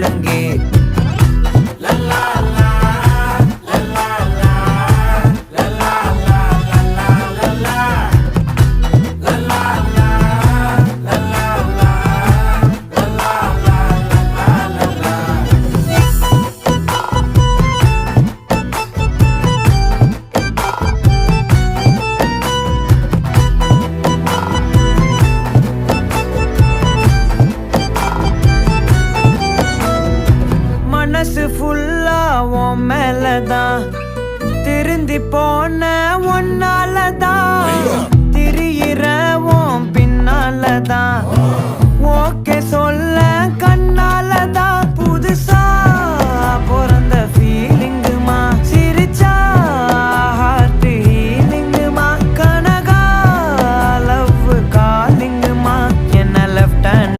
முழங்கே மனசு ஃபுல்லா உன் மேலதான் திருந்தி போன ஒன்னாலதான் திரியிற உன் பின்னாலதான் ஓகே சொல்ல கண்ணாலதான்